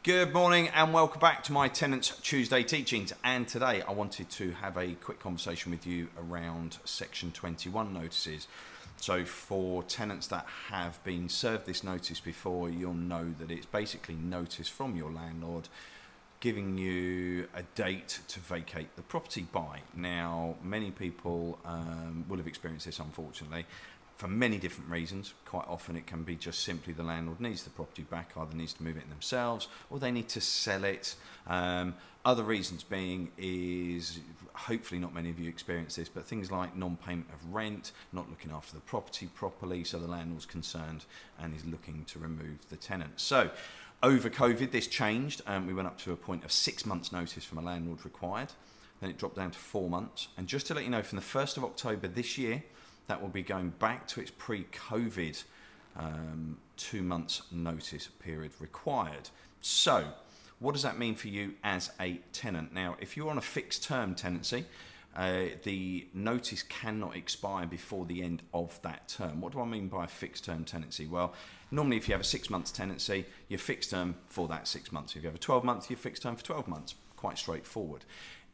Good morning and welcome back to my Tenants Tuesday teachings, and today I wanted to have a quick conversation with you around section 21 notices. So for tenants that have been served this notice before, you'll know that it's basically notice from your landlord giving you a date to vacate the property by. Now, many people will have experienced this, unfortunately, for many different reasons. Quite often it can be just simply the landlord needs the property back, either needs to move it in themselves or they need to sell it. Other reasons being is, hopefully not many of you experience this, but things like non-payment of rent, not looking after the property properly, so the landlord's concerned and is looking to remove the tenant. So over COVID this changed, we went up to a point of 6 months notice from a landlord required, then it dropped down to 4 months. And just to let you know, from the 1st of October this year, that will be going back to its pre-COVID 2 months notice period required. So what does that mean for you as a tenant? Now, if you're on a fixed term tenancy, the notice cannot expire before the end of that term. What do I mean by a fixed term tenancy? Well, normally if you have a 6 months tenancy, you're fixed term for that 6 months. If you have a 12 month, you're fixed term for 12 months. Quite straightforward.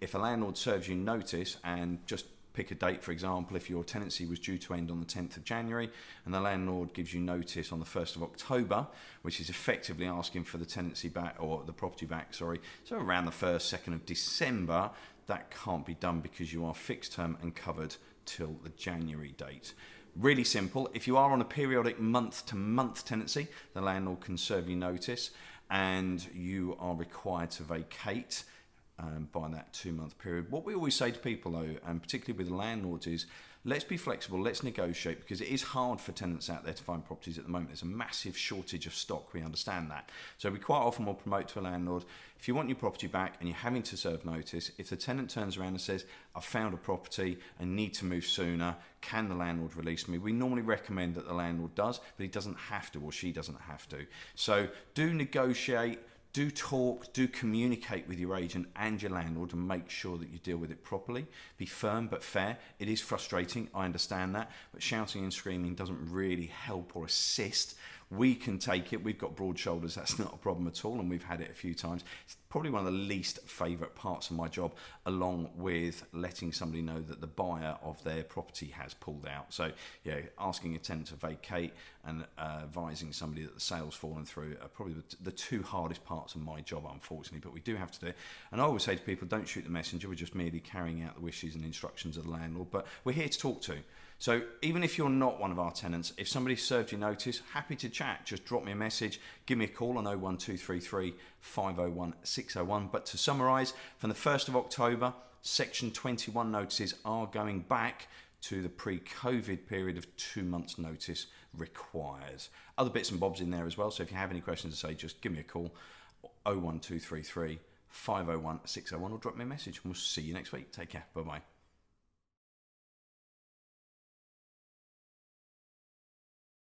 If a landlord serves you notice, and just pick a date, for example, if your tenancy was due to end on the 10th of January and the landlord gives you notice on the 1st of October, which is effectively asking for the tenancy back, or the property back, sorry, so around the 1st, 2nd of December, that can't be done because you are fixed term and covered till the January date. Really simple. If you are on a periodic month-to-month tenancy, the landlord can serve you notice and you are required to vacate by that 2 month period. What we always say to people though, and particularly with landlords, is let's be flexible, let's negotiate, because it is hard for tenants out there to find properties at the moment. There's a massive shortage of stock, we understand that. So we quite often will promote to a landlord, if you want your property back and you're having to serve notice, if the tenant turns around and says, I've found a property and need to move sooner, can the landlord release me? We normally recommend that the landlord does, but he doesn't have to, or she doesn't have to. So do negotiate, do talk, do communicate with your agent and your landlord and make sure that you deal with it properly. Be firm but fair. It is frustrating, I understand that, but shouting and screaming doesn't really help or assist. We can take it, we've got broad shoulders, that's not a problem at all, and we've had it a few times. It's probably one of the least favourite parts of my job, along with letting somebody know that the buyer of their property has pulled out. So yeah, asking a tenant to vacate and advising somebody that the sale's fallen through are probably the two hardest parts of my job, unfortunately, but we do have to do it. And I always say to people, don't shoot the messenger, we're just merely carrying out the wishes and instructions of the landlord, but we're here to talk to. So even if you're not one of our tenants, if somebody served you notice, happy to chat. Just drop me a message, give me a call on 01233 501 601. But to summarise, from the 1st of October, section 21 notices are going back to the pre-COVID period of 2 months notice required. Other bits and bobs in there as well. So if you have any questions to say, just give me a call, 01233 501 601, or drop me a message. And we'll see you next week. Take care. Bye-bye.